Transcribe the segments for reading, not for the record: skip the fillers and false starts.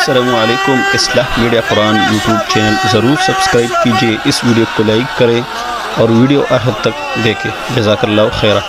अस्सलामुअलैकुम। इस्लाह मीडिया Quran YouTube channel ज़रूर सब्सक्राइब कीजिए, इस वीडियो को लाइक करें और वीडियो आखिर तक देखें। जज़ाकल्लाहु खैरा।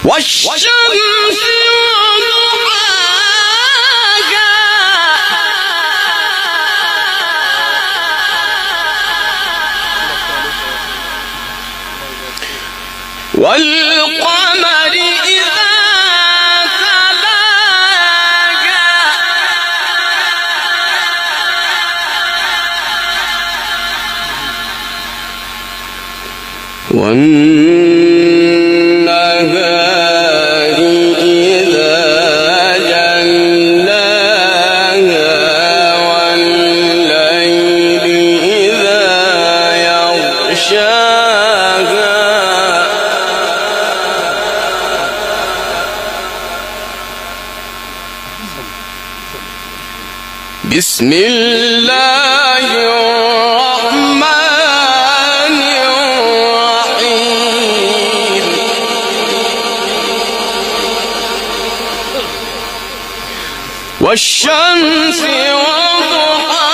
والشمس وضحاها والقمر إذا تلاها والنهار إذا جلاها والليل إذا يغشاها بسم الله الرحمن الرحيم والشمس وضحاها